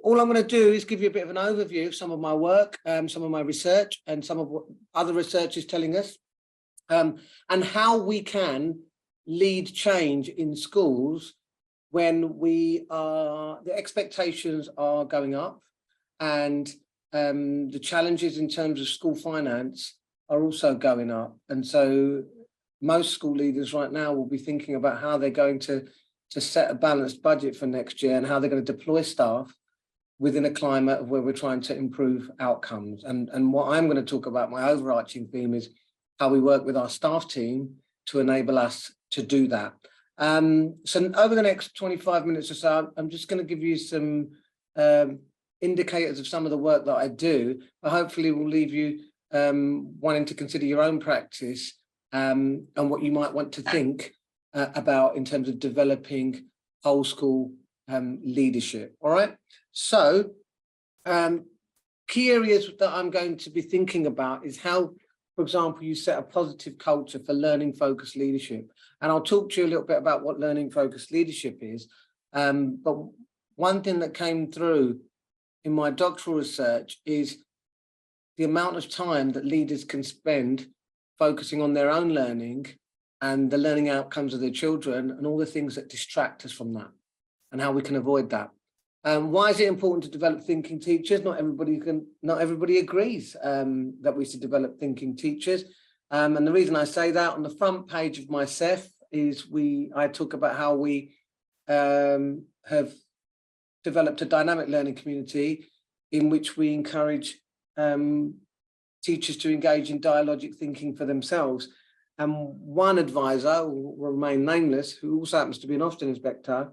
all I'm going to do is give you a bit of an overview of some of my work, some of my research, and some of what other research is telling us, and how we can lead change in schools when the expectations are going up, and the challenges in terms of school finance are also going up. And so most school leaders right now will be thinking about how they're going to set a balanced budget for next year and how they're going to deploy staff within a climate of where we're trying to improve outcomes. And what I'm going to talk about, my overarching theme, is how we work with our staff team to enable us to do that. So over the next 25 minutes or so, I'm just going to give you some indicators of some of the work that I do, but hopefully will leave you wanting to consider your own practice and what you might want to think about in terms of developing whole school leadership. All right. So key areas that I'm going to be thinking about is how, for example, you set a positive culture for learning focused leadership. And I'll talk to you a little bit about what learning focused leadership is. But one thing that came through in my doctoral research is the amount of time that leaders can spend focusing on their own learning and the learning outcomes of their children and all the things that distract us from that and how we can avoid that. Why is it important to develop thinking teachers? Not everybody agrees that we should develop thinking teachers. And the reason I say that, on the front page of my CEF is I talk about how we have developed a dynamic learning community in which we encourage teachers to engage in dialogic thinking for themselves. And one advisor, who will remain nameless, who also happens to be an Ofsted inspector,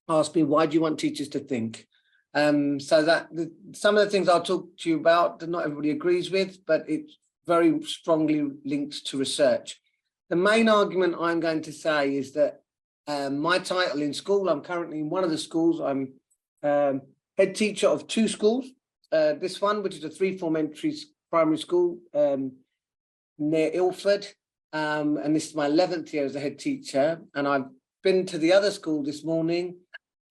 asked me, why do you want teachers to think? So that some of the things I'll talk to you about that not everybody agrees with, but it's very strongly linked to research. The main argument I'm going to say is that my title in school, I'm currently in one of the schools, I'm head teacher of two schools. This one, which is a 3-form entry primary school near Ilford, and this is my 11th year as a head teacher. And I've been to the other school this morning,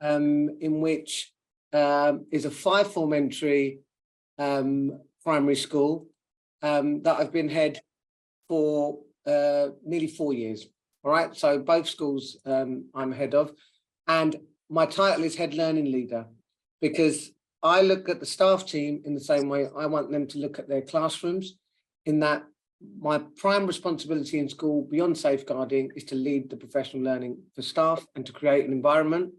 in which is a 5-form entry primary school that I've been head for nearly 4 years. All right, so both schools I'm head of, and my title is head learning leader, because I look at the staff team in the same way I want them to look at their classrooms, in that my prime responsibility in school, beyond safeguarding, is to lead the professional learning for staff and to create an environment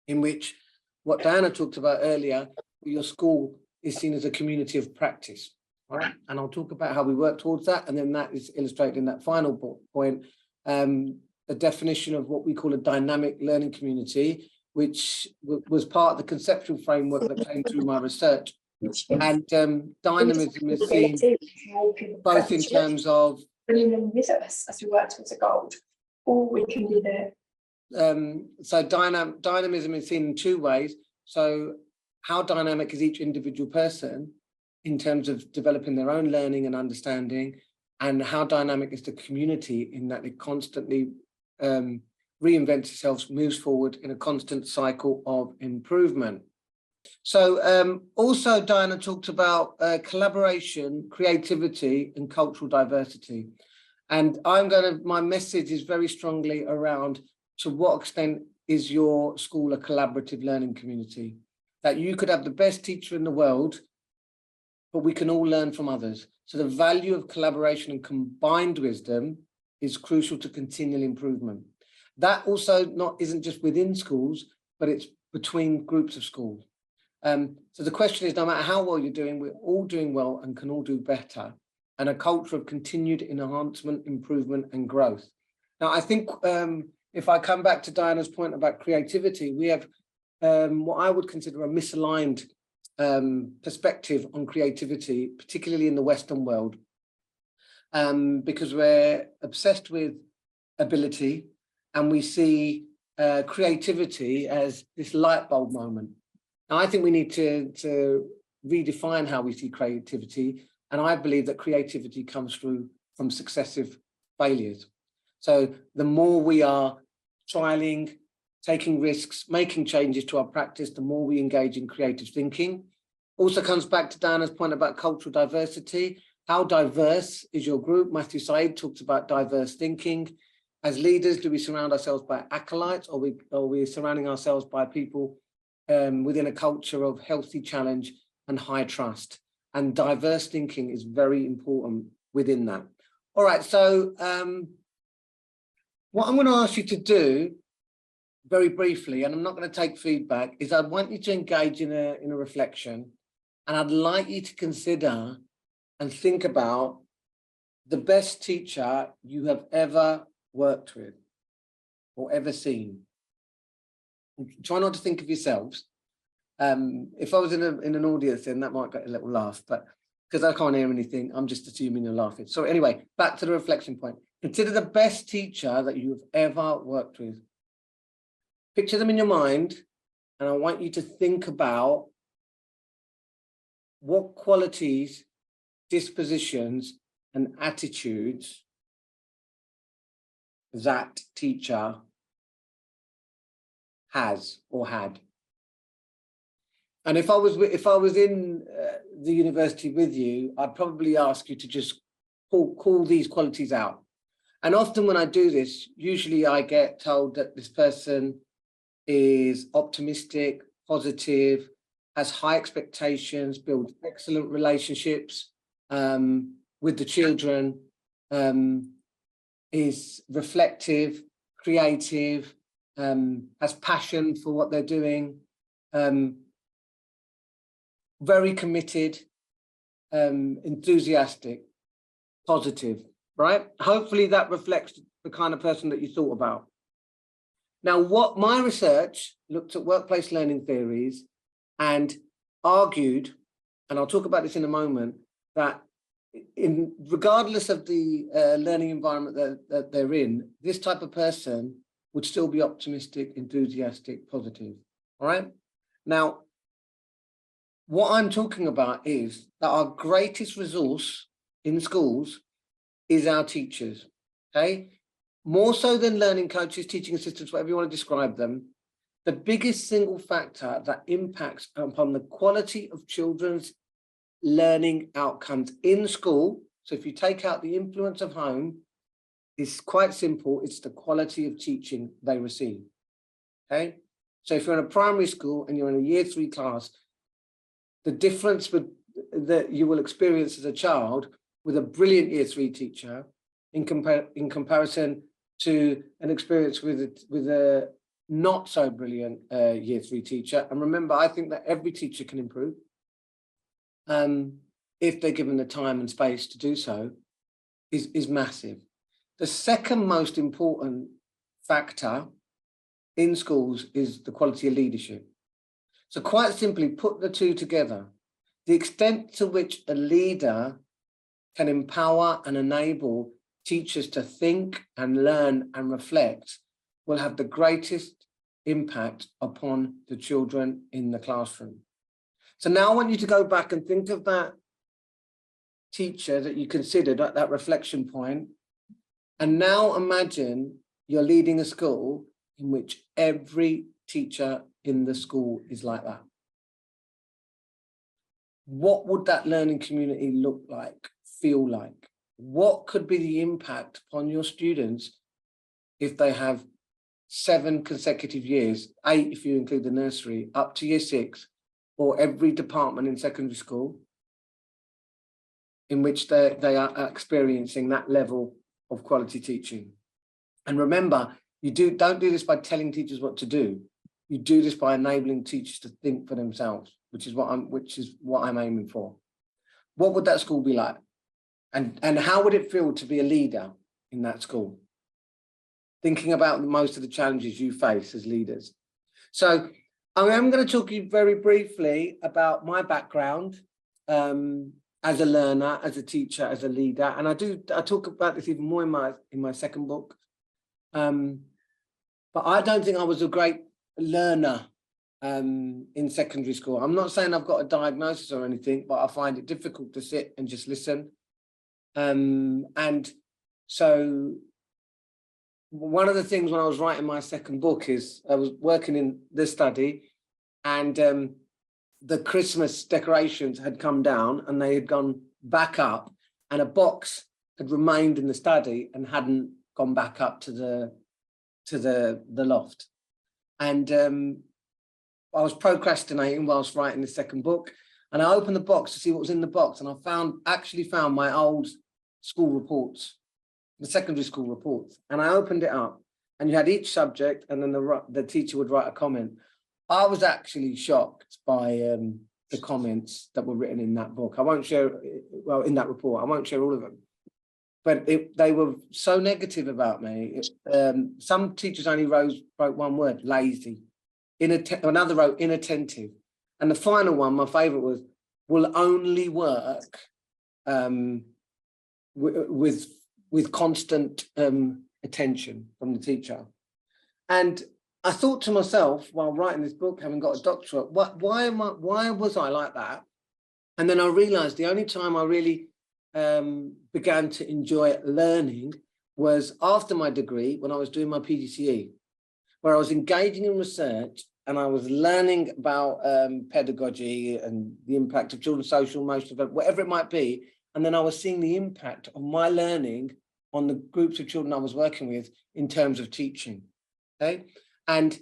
in which, what Diana talked about earlier, your school is seen as a community of practice. All right, and I'll talk about how we work towards that, and then that is illustrated in that final point, the definition of what we call a dynamic learning community, which was part of the conceptual framework that came through my research. And dynamism is seen both in terms of bringing them with us as we work towards a goal, or we can be there. So dynamism is seen in two ways. So how dynamic is each individual person in terms of developing their own learning and understanding, and how dynamic is the community in that it constantly reinvents itself, moves forward in a constant cycle of improvement. So also Diana talked about collaboration, creativity, and cultural diversity. And my message is very strongly around, to what extent is your school a collaborative learning community? That you could have the best teacher in the world, but we can all learn from others. So the value of collaboration and combined wisdom is crucial to continual improvement. That also isn't just within schools, but it's between groups of schools. So the question is, no matter how well you're doing, we're all doing well and can all do better, and a culture of continued enhancement, improvement, and growth. Now, I think if I come back to Diana's point about creativity, we have what I would consider a misaligned perspective on creativity, particularly in the Western world, because we're obsessed with ability, and we see creativity as this light bulb moment. Now, I think we need to redefine how we see creativity, and I believe that creativity comes through from successive failures. So the more we are trialing, taking risks, making changes to our practice, the more we engage in creative thinking. Also comes back to Diana's point about cultural diversity. How diverse is your group? Matthew Said talks about diverse thinking. As leaders, do we surround ourselves by acolytes, or are we surrounding ourselves by people within a culture of healthy challenge and high trust? And diverse thinking is very important within that. All right, so what I'm going to ask you to do very briefly, and I'm not going to take feedback, is I want you to engage in a reflection, and I'd like you to consider and think about the best teacher you have ever worked with or ever seen. Try not to think of yourselves. If I was in an audience, then that might get a little laugh, but because I can't hear anything, I'm just assuming you're laughing. So anyway, back to the reflection point. Consider the best teacher that you have ever worked with. Picture them in your mind, and I want you to think about what qualities, dispositions, and attitudes that teacher has or had. And if I was in the university with you, I'd probably ask you to just call these qualities out. And often when I do this, usually I get told that this person is optimistic, positive, has high expectations, builds excellent relationships with the children, is reflective, creative, has passion for what they're doing, very committed, enthusiastic, positive, right? Hopefully that reflects the kind of person that you thought about. Now, what my research looked at workplace learning theories and argued, and I'll talk about this in a moment, that regardless of the learning environment that they're in, this type of person would still be optimistic, enthusiastic, positive, all right? Now, what I'm talking about is that our greatest resource in schools is our teachers, okay? More so than learning coaches, teaching assistants, whatever you want to describe them, the biggest single factor that impacts upon the quality of children's learning outcomes in school, so if you take out the influence of home, it's quite simple, it's the quality of teaching they receive, okay? So if you're in a primary school and you're in a year 3 class, the difference that you will experience as a child with a brilliant year 3 teacher in comparison to an experience with a not so brilliant year 3 teacher. And remember, I think that every teacher can improve if they're given the time and space to do so, is massive. The second most important factor in schools is the quality of leadership. So quite simply, put the two together. The extent to which a leader can empower and enable teachers to think and learn and reflect will have the greatest impact upon the children in the classroom. So now I want you to go back and think of that teacher that you considered at that reflection point. And now imagine you're leading a school in which every teacher in the school is like that. What would that learning community look like, feel like? What could be the impact upon your students if they have 7 consecutive years, 8 if you include the nursery, up to year 6, or every department in secondary school in which they are experiencing that level of quality teaching? And remember, don't do this by telling teachers what to do. You do this by enabling teachers to think for themselves, which is what I'm aiming for. What would that school be like? And how would it feel to be a leader in that school? Thinking about most of the challenges you face as leaders. So I am going to talk to you very briefly about my background as a learner, as a teacher, as a leader. And I talk about this even more in my second book. But I don't think I was a great learner in secondary school. I'm not saying I've got a diagnosis or anything, but I find it difficult to sit and just listen. And so one of the things when I was writing my second book is I was working in this study, and the Christmas decorations had come down and they had gone back up, and a box had remained in the study and hadn't gone back up to the loft. And I was procrastinating whilst writing the second book, and I opened the box to see what was in the box, and I actually found my old school reports, the secondary school reports. And I opened it up, and you had each subject, and then the teacher would write a comment. I was actually shocked by the comments that were written in that book. I won't share, well, in that report, I won't share all of them, but they were so negative about me. Some teachers only wrote one word: lazy. Another wrote inattentive. And the final one, my favorite, was will only work with constant attention from the teacher. And I thought to myself, while writing this book, having got a doctorate, why was I like that? And then I realized the only time I really began to enjoy learning was after my degree, when I was doing my PGCE, where I was engaging in research and I was learning about pedagogy and the impact of children's social, emotional development, whatever it might be. And then I was seeing the impact of my learning on the groups of children I was working with in terms of teaching. Okay. And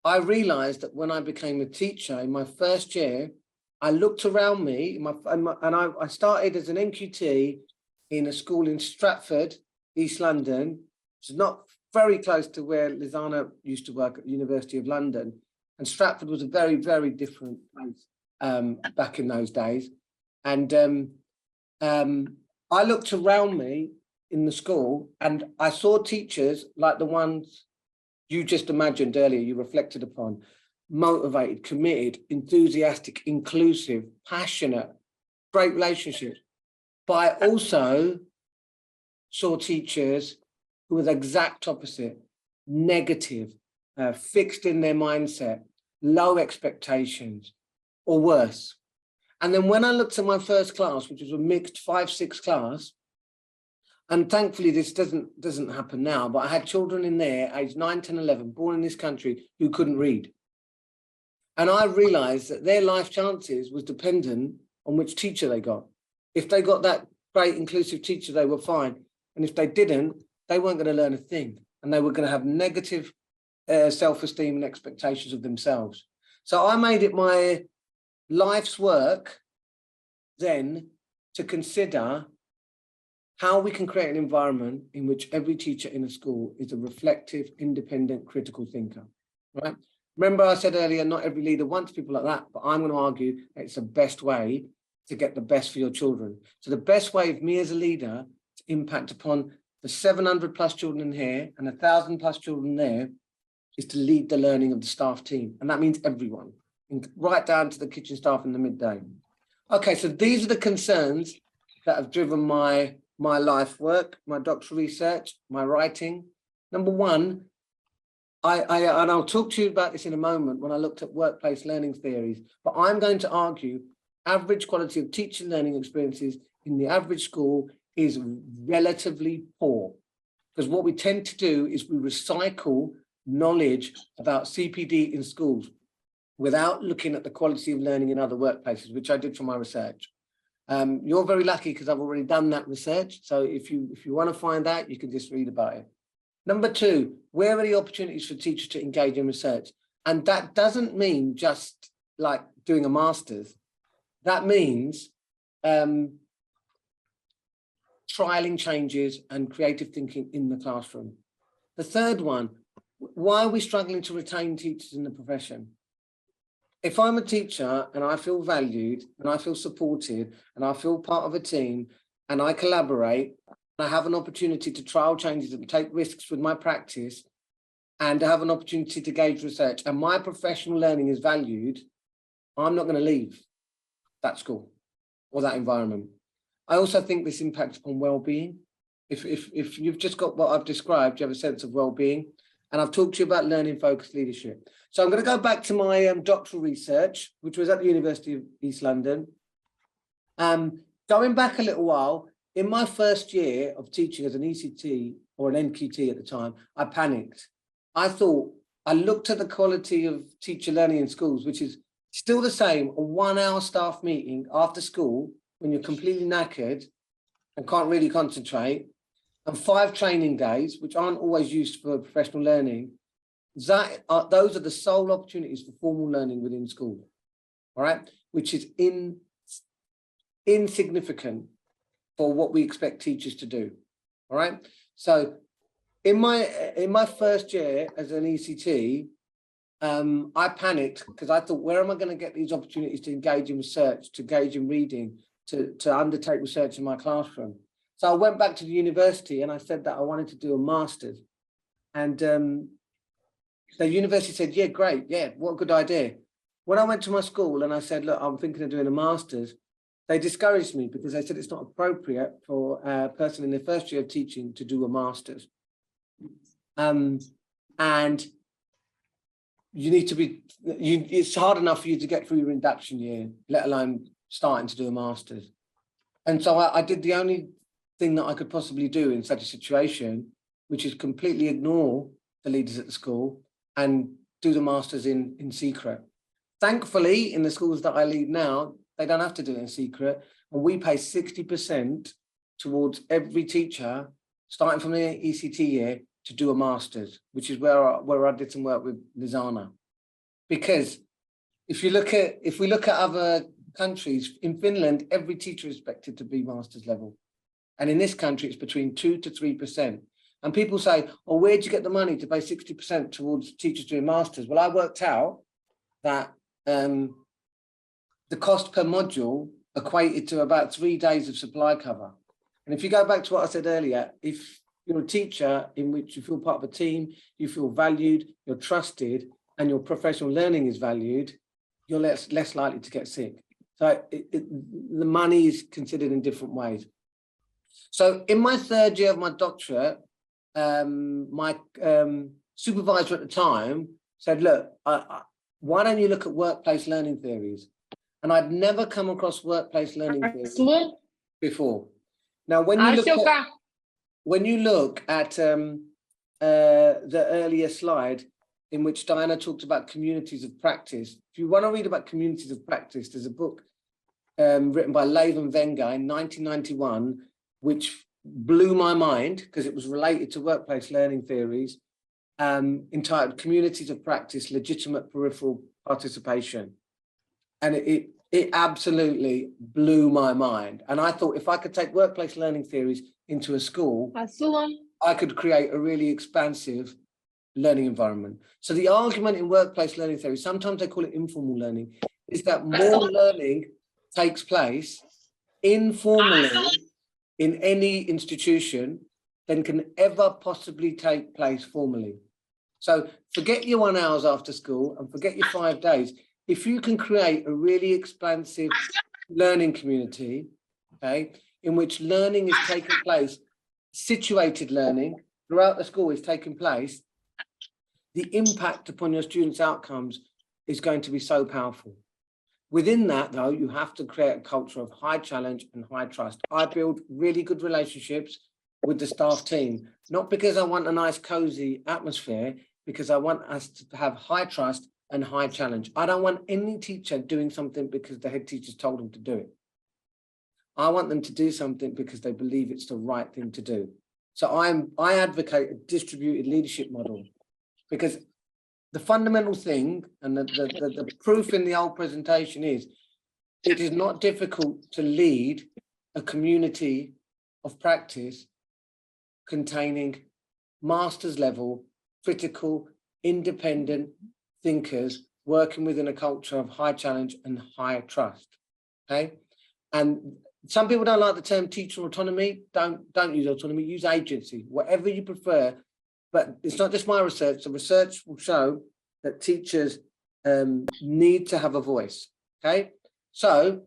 I realized that when I became a teacher in my first year, I looked around me I started as an NQT in a school in Stratford, East London. It's not very close to where Lizana used to work at the University of London. And Stratford was a very, very different place back in those days. And I looked around me in the school and I saw teachers like the ones you just imagined earlier, you reflected upon: motivated, committed, enthusiastic, inclusive, passionate, great relationships. But I also saw teachers who were the exact opposite: negative, fixed in their mindset, low expectations, or worse. And then when I looked at my first class, which was a mixed 5-6 class, and thankfully this doesn't happen now, but I had children in there aged 9, 10, 11, born in this country, who couldn't read. And I realized that their life chances was dependent on which teacher they got. If they got that great inclusive teacher, they were fine. And if they didn't, they weren't going to learn a thing. And they were going to have negative self-esteem and expectations of themselves. So I made it my life's work then to consider how we can create an environment in which every teacher in a school is a reflective, independent, critical thinker, right? Remember I said earlier, not every leader wants people like that, but I'm going to argue that it's the best way to get the best for your children. So the best way of me as a leader to impact upon the 700 plus children in here and 1,000 plus children there is to lead the learning of the staff team. And that means everyone, right down to the kitchen staff in the midday. Okay, so these are the concerns that have driven my life work, my doctoral research, my writing. Number one, and I'll talk to you about this in a moment when I looked at workplace learning theories, but I'm going to argue average quality of teaching learning experiences in the average school is relatively poor. Because what we tend to do is we recycle knowledge about CPD in schools without looking at the quality of learning in other workplaces, which I did from my research. You're very lucky because I've already done that research. So if you want to find out, you can just read about it. Number two, where are the opportunities for teachers to engage in research? And that doesn't mean just like doing a master's. That means trialing changes and creative thinking in the classroom. The third one, why are we struggling to retain teachers in the profession? If I'm a teacher and I feel valued and I feel supported and I feel part of a team and I collaborate, and I have an opportunity to trial changes and take risks with my practice and have an opportunity to gauge research and my professional learning is valued, I'm not going to leave that school or that environment. I also think this impacts upon well-being. If you've just got what I've described, you have a sense of well-being. And I've talked to you about learning-focused leadership. So I'm going to go back to my doctoral research, which was at the University of East London. Going back a little while, in my first year of teaching as an ECT or an NQT at the time, I panicked. I thought, I looked at the quality of teacher learning in schools, which is still the same, a 1 hour staff meeting after school when you're completely knackered and can't really concentrate, and 5 training days, which aren't always used for professional learning. Those are the sole opportunities for formal learning within school, all right, which is insignificant for what we expect teachers to do, all right? So in my first year as an ECT, I panicked because I thought, where am I going to get these opportunities to engage in research, to engage in reading, to undertake research in my classroom? So I went back to the university and I said that I wanted to do a master's. And the university said, yeah, great. Yeah, what a good idea. When I went to my school and I said, look, I'm thinking of doing a master's, they discouraged me because they said it's not appropriate for a person in their first year of teaching to do a master's. And you need to be, it's hard enough for you to get through your induction year, let alone starting to do a master's. And so I did the only thing that I could possibly do in such a situation, which is completely ignore the leaders at the school and do the master's in secret. Thankfully, in the schools that I lead now, they don't have to do it in secret. And we pay 60% towards every teacher, starting from the ECT year, to do a master's, which is where I did some work with Lizana. Because if we look at other countries, in Finland, every teacher is expected to be master's level. And in this country, it's between 2 to 3%. And people say, oh, where'd you get the money to pay 60% towards teachers doing masters? Well, I worked out that the cost per module equated to about 3 days of supply cover. And if you go back to what I said earlier, if you're a teacher in which you feel part of a team, you feel valued, you're trusted, and your professional learning is valued, you're less likely to get sick. So the money is considered in different ways. So in my 3rd year of my doctorate, my supervisor at the time said, look, why don't you look at workplace learning theories? And I'd never come across workplace learning theories before. Now, when you look at the earlier slide in which Diana talked about communities of practice, if you want to read about communities of practice, there's a book written by Laven Wenger in 1991, which blew my mind because it was related to workplace learning theories, entitled Communities of Practice, Legitimate Peripheral Participation. And it absolutely blew my mind. And I thought if I could take workplace learning theories into a school, I could create a really expansive learning environment. So the argument in workplace learning theory, sometimes they call it informal learning, is that more learning takes place informally in any institution than can ever possibly take place formally. So forget your 1 hour after school and forget your 5 days. If you can create a really expansive learning community, okay, in which learning is taking place, situated learning throughout the school is taking place, the impact upon your students' outcomes is going to be so powerful. Within that, though, you have to create a culture of high challenge and high trust. I build really good relationships with the staff team, not because I want a nice, cozy atmosphere, because I want us to have high trust and high challenge. I don't want any teacher doing something because the head teacher's told them to do it. I want them to do something because they believe it's the right thing to do. So I advocate a distributed leadership model, because the fundamental thing and the proof in the old presentation is it is not difficult to lead a community of practice containing master's level, critical, independent thinkers working within a culture of high challenge and high trust. Okay. And some people don't like the term teacher autonomy. Don't use autonomy, use agency, whatever you prefer. But it's not just my research. The research will show that teachers need to have a voice. Okay. So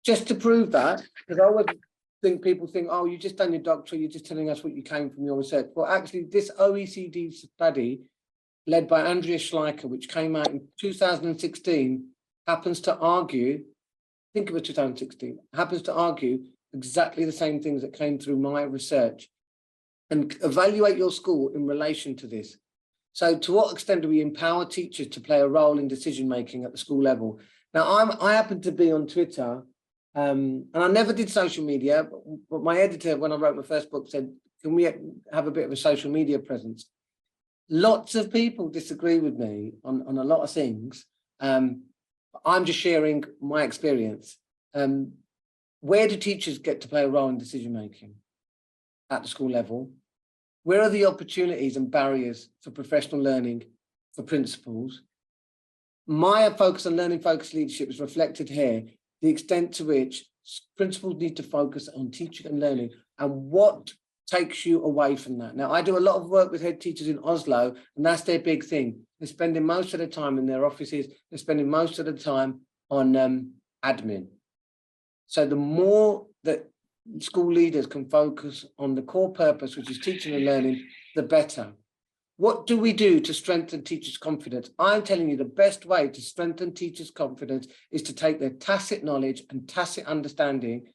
just to prove that, because I always think people think, oh, you just done your doctorate, you're just telling us what you came from your research. Well, actually, this OECD study led by Andrea Schleicher, which came out in 2016, happens to argue, think of it 2016, happens to argue exactly the same things that came through my research and evaluate your school in relation to this. So to what extent do we empower teachers to play a role in decision-making at the school level? Now, I happen to be on Twitter, and I never did social media, but my editor, when I wrote my first book, said, can we have a bit of a social media presence? Lots of people disagree with me on a lot of things. I'm just sharing my experience. Where do teachers get to play a role in decision-making at the school level? Where are the opportunities and barriers for professional learning for principals? My focus on learning-focused leadership is reflected here, the extent to which principals need to focus on teaching and learning and what takes you away from that. Now, I do a lot of work with head teachers in Oslo, and that's their big thing. They're spending most of the time in their offices, they're spending most of the time on admin. So the more that school leaders can focus on the core purpose, which is teaching and learning, the better. What do we do to strengthen teachers' confidence? I'm telling you the best way to strengthen teachers' confidence is to take their tacit knowledge and tacit understanding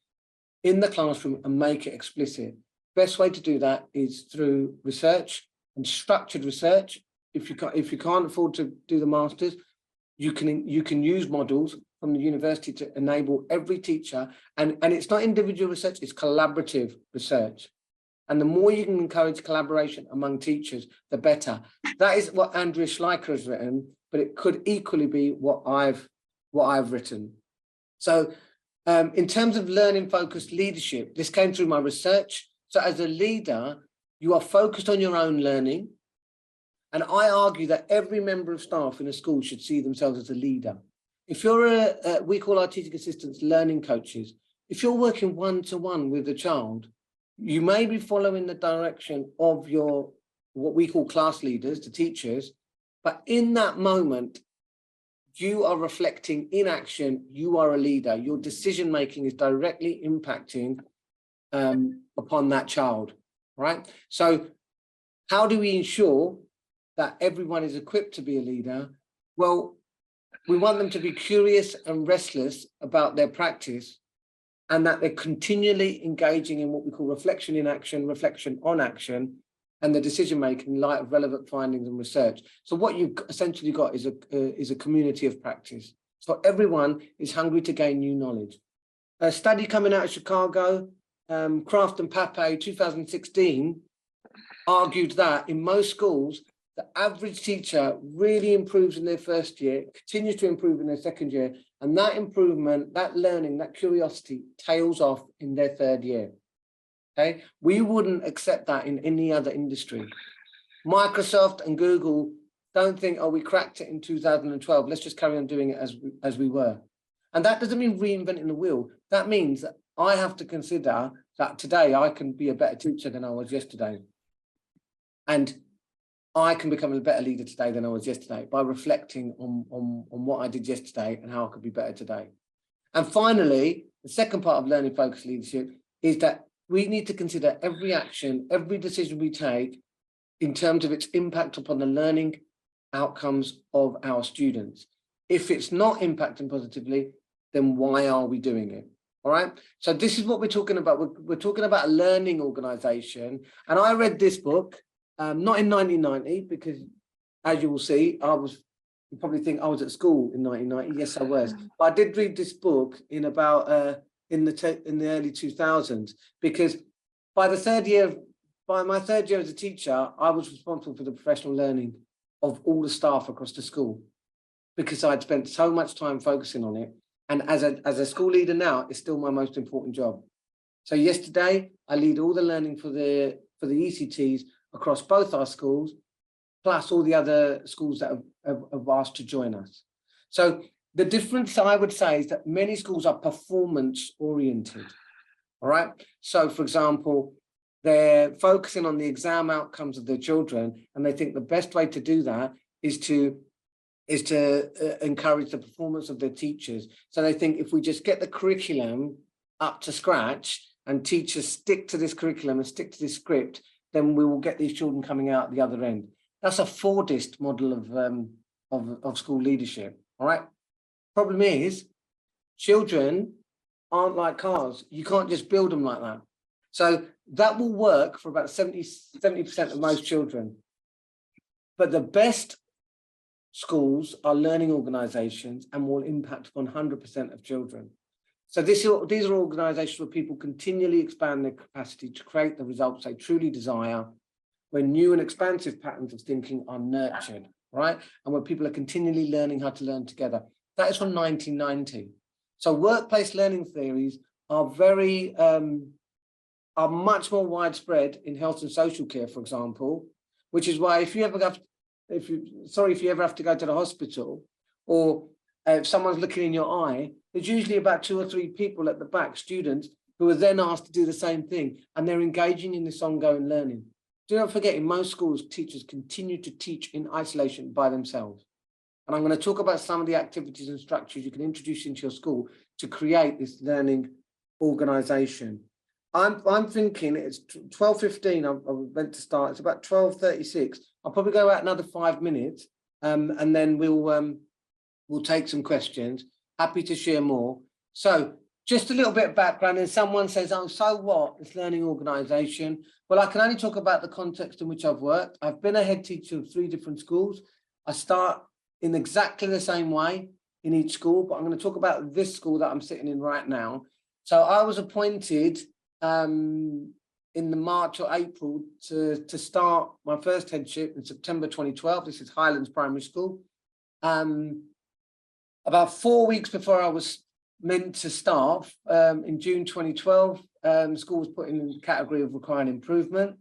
in the classroom and make it explicit. Best way to do that is through research and structured research. If you can't afford to do the masters, you can use models from the university to enable every teacher, and it's not individual research, it's collaborative research. And the more you can encourage collaboration among teachers, the better. That is what Andrea Schleicher has written, but it could equally be what I've written. So in terms of learning focused leadership, this came through my research. So as a leader, you are focused on your own learning. And I argue that every member of staff in a school should see themselves as a leader. If you're we call our teaching assistants learning coaches. If you're working one-to-one with a child, you may be following the direction of your, what we call class leaders, the teachers, but in that moment, you are reflecting in action, you are a leader. Your decision-making is directly impacting upon that child, right? So how do we ensure that everyone is equipped to be a leader? Well, we want them to be curious and restless about their practice, and that they're continually engaging in what we call reflection in action, reflection on action, and the decision-making in light of relevant findings and research. So what you've essentially got is a community of practice. So everyone is hungry to gain new knowledge. A study coming out of Chicago, Kraft and Pape, 2016, argued that in most schools, the average teacher really improves in their first year, continues to improve in their second year, and that improvement, that learning, that curiosity tails off in their third year. Okay, we wouldn't accept that in any other industry. Microsoft and Google don't think, oh, we cracked it in 2012. Let's just carry on doing it as we were. And that doesn't mean reinventing the wheel. That means that I have to consider that today I can be a better teacher than I was yesterday. And I can become a better leader today than I was yesterday by reflecting on what I did yesterday and how I could be better today. And finally, the second part of learning focused leadership is that we need to consider every action, every decision we take in terms of its impact upon the learning outcomes of our students. If it's not impacting positively, then why are we doing it? All right. So this is what we're talking about. We're talking about a learning organization. And I read this book, not in 1990, because as you will see, you probably think I was at school in 1990. Yes, I was. But I did read this book in about in the early 2000s, because by my third year as a teacher, I was responsible for the professional learning of all the staff across the school, because I'd spent so much time focusing on it. And as a school leader now, it's still my most important job. So yesterday, I lead all the learning for the ECTs across both our schools, plus all the other schools that have asked to join us. So the difference, I would say, is that many schools are performance oriented. All right. So, for example, they're focusing on the exam outcomes of their children, and they think the best way to do that is to encourage the performance of their teachers. So they think if we just get the curriculum up to scratch and teachers stick to this curriculum and stick to this script, then we will get these children coming out the other end. That's a Fordist model of school leadership. All right. Problem is, children aren't like cars. You can't just build them like that. So that will work for about 70% of most children. But the best schools are learning organizations and will impact 100% of children. So these are organizations where people continually expand their capacity to create the results they truly desire, where new and expansive patterns of thinking are nurtured, right? And where people are continually learning how to learn together. That is from 1990. So workplace learning theories are are much more widespread in health and social care, for example, which is why if you ever have to go to the hospital, or if someone's looking in your eye, there's usually about 2 or 3 people at the back, students, who are then asked to do the same thing, and they're engaging in this ongoing learning. Do not forget, in most schools, teachers continue to teach in isolation by themselves. And I'm going to talk about some of the activities and structures you can introduce into your school to create this learning organization. I'm thinking it's 12:15. I'm meant to start. It's about 12:36. I'll probably go out another 5 minutes, and then we'll take some questions. Happy to share more. So just a little bit of background, and someone says, oh, so what? This learning organization. Well, I can only talk about the context in which I've worked. I've been a head teacher of 3 different schools. I start in exactly the same way in each school, but I'm going to talk about this school that I'm sitting in right now. So I was appointed in the March or April to start my first headship in September 2012. This is Highlands Primary School. About 4 weeks before I was meant to start, in June 2012, the school was put in the category of requiring improvement.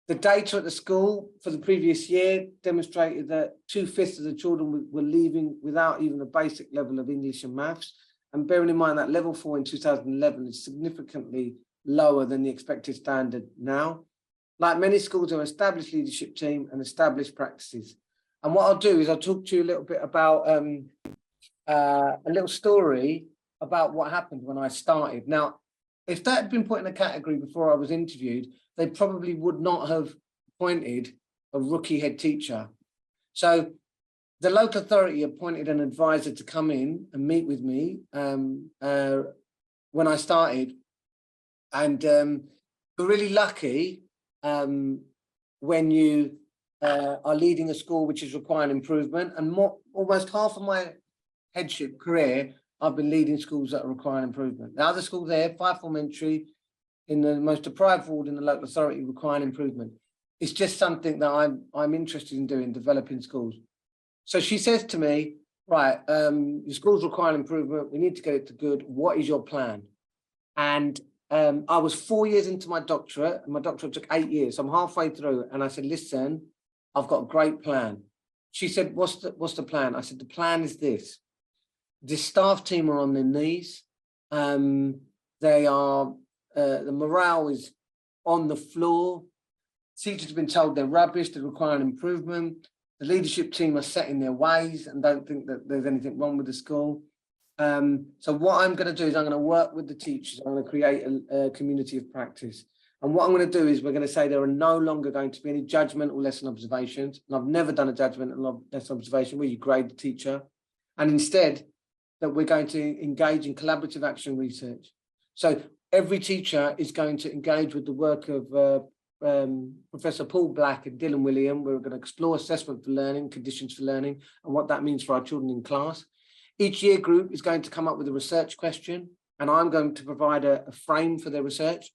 The data at the school for the previous year demonstrated that 2/5 of the children were leaving without even a basic level of English and maths. And bearing in mind that level 4 in 2011 is significantly lower than the expected standard now. Like many schools, there are established leadership team and established practices. And what I'll do is I'll talk to you a little bit about a little story about what happened when I started. Now, if that had been put in a category before I was interviewed, they probably would not have appointed a rookie head teacher. So the local authority appointed an advisor to come in and meet with me when I started. And we're really lucky when you are leading a school which is requiring improvement. And almost half of my headship career, I've been leading schools that are requiring improvement. The other school there, Fife Elementary, in the most deprived ward in the local authority, requiring improvement. It's just something that I'm interested in doing, developing schools. So she says to me, right, your school's requiring improvement. We need to get it to good. What is your plan? And I was 4 years into my doctorate, and my doctorate took 8 years. So I'm halfway through, and I said, listen, I've got a great plan. She said, what's the plan? I said, the plan is this. The staff team are on their knees. They are, the morale is on the floor. Teachers have been told they're rubbish, they're requiring improvement. The leadership team are set in their ways and don't think that there's anything wrong with the school. So what I'm going to do is I'm going to work with the teachers. I'm going to create a community of practice. And what I'm going to do is we're going to say there are no longer going to be any judgment or lesson observations. And I've never done a judgment or lesson observation where you grade the teacher. And instead, that we're going to engage in collaborative action research. So every teacher is going to engage with the work of Professor Paul Black and Dylan William. We're going to explore assessment for learning, conditions for learning, and what that means for our children in class. Each year group is going to come up with a research question, and I'm going to provide a frame for their research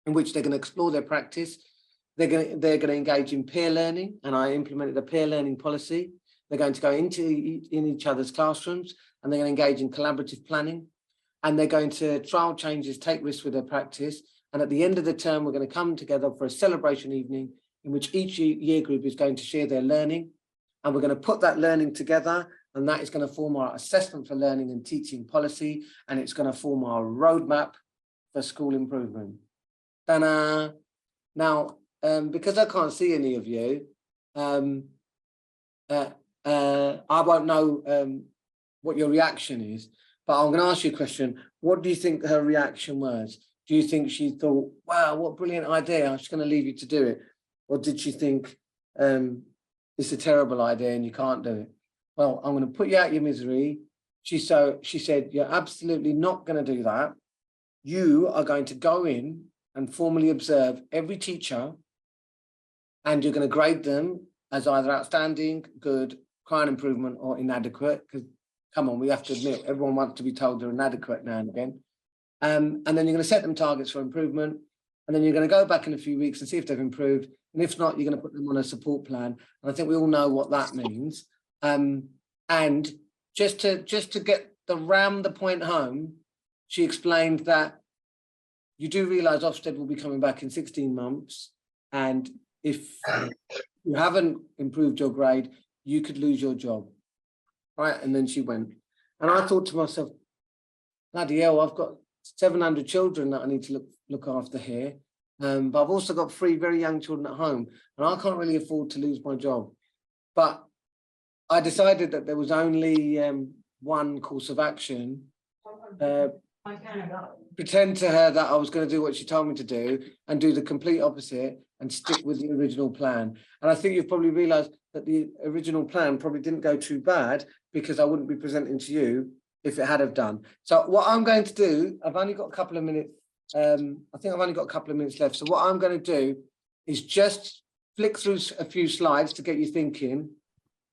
in which they're going to explore their practice. They're going to engage in peer learning, and I implemented a peer learning policy. They're going to go into each other's classrooms, and they're going to engage in collaborative planning, and they're going to trial changes, take risks with their practice. And at the end of the term, we're going to come together for a celebration evening in which each year group is going to share their learning, and we're going to put that learning together, and that is going to form our assessment for learning and teaching policy, and it's going to form our roadmap for school improvement. Ta-da! Now, because I can't see any of you, I won't know what your reaction is, but I'm going to ask you a question. What do you think her reaction was? Do you think she thought, wow, what a brilliant idea, I'm just going to leave you to do it? Or did she think, it's a terrible idea and you can't do it? Well, I'm going to put you out your misery she said, you're absolutely not going to do that. You are going to go in and formally observe every teacher, and you're going to grade them as either outstanding, good, requiring improvement, or inadequate. Because come on, we have to admit, everyone wants to be told they're inadequate now and again. And then you're going to set them targets for improvement, and then you're going to go back in a few weeks and see if they've improved. And if not, you're going to put them on a support plan. And I think we all know what that means. And just to get the point home, she explained that you do realise Ofsted will be coming back in 16 months. And if you haven't improved your grade, you could lose your job. Right. And then she went. And I thought to myself, bloody hell, I've got 700 children that I need to look after here. But I've also got 3 very young children at home, and I can't really afford to lose my job. But I decided that there was only one course of action. Pretend to her that I was going to do what she told me to do and do the complete opposite and stick with the original plan. And I think you've probably realised that the original plan probably didn't go too bad, because I wouldn't be presenting to you if it had have done. So what I'm going to do, I've only got a couple of minutes. I think I've only got a couple of minutes left. So what I'm going to do is just flick through a few slides to get you thinking.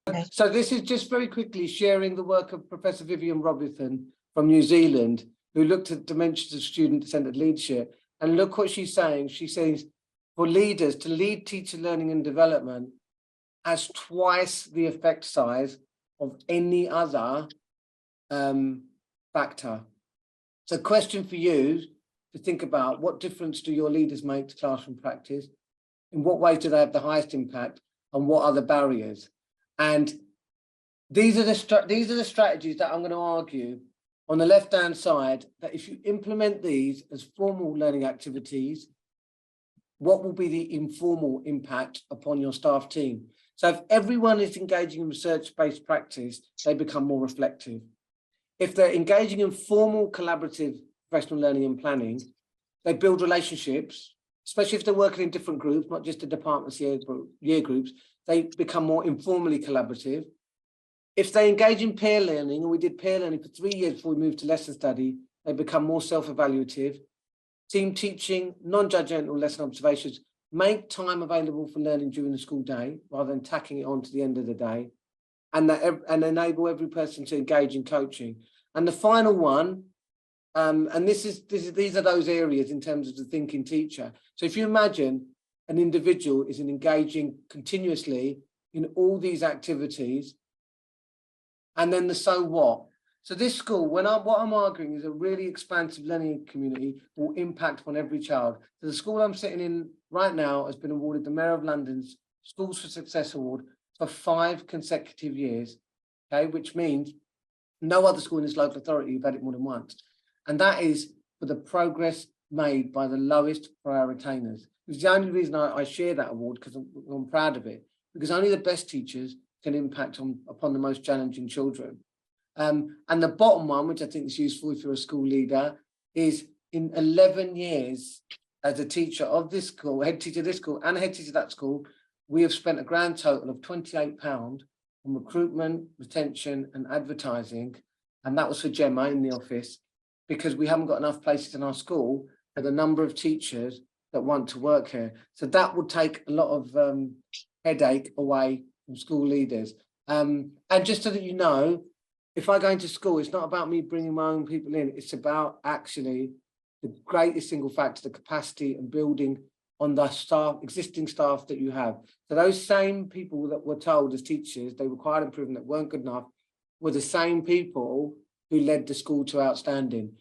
Okay. So this is just very quickly sharing the work of Professor Vivian Robinson from New Zealand, who looked at dimensions of student-centered leadership. And look what she's saying. She says, for leaders to lead teacher learning and development has twice the effect size of any other factor. So question for you to think about: what difference do your leaders make to classroom practice? In what ways do they have the highest impact, and what are the barriers? And these are the strategies that I'm going to argue on the left-hand side, that if you implement these as formal learning activities, what will be the informal impact upon your staff team? So if everyone is engaging in research-based practice, they become more reflective. If they're engaging in formal collaborative professional learning and planning, they build relationships, especially if they're working in different groups, not just the departments, year groups, they become more informally collaborative. If they engage in peer learning, and we did peer learning for 3 years before we moved to lesson study, they become more self-evaluative. Team teaching, non-judgmental lesson observations, make time available for learning during the school day rather than tacking it on to the end of the day, and enable every person to engage in coaching. And the final one, and these are those areas in terms of the thinking teacher. So if you imagine an individual is engaging continuously in all these activities, and then the so what. So this school, what I'm arguing is a really expansive learning community will impact on every child. So the school I'm sitting in right now has been awarded the Mayor of London's Schools for Success Award for 5 consecutive years, okay, which means no other school in this local authority have had it more than once. And that is for the progress made by the lowest prior attainers. It's the only reason I share that award, because I'm proud of it, because only the best teachers can impact upon the most challenging children. And the bottom one, which I think is useful if you're a school leader, is in 11 years as a teacher of this school, head teacher of this school and head teacher of that school, we have spent a grand total of £28 on recruitment, retention and advertising. And that was for Gemma in the office, because we haven't got enough places in our school for the number of teachers that want to work here. So that would take a lot of headache away from school leaders. And just so that you know, if I go into school, it's not about me bringing my own people in. It's about actually the greatest single factor, the capacity and building on the staff, existing staff that you have. So those same people that were told as teachers they required improvement that weren't good enough were the same people who led the school to outstanding.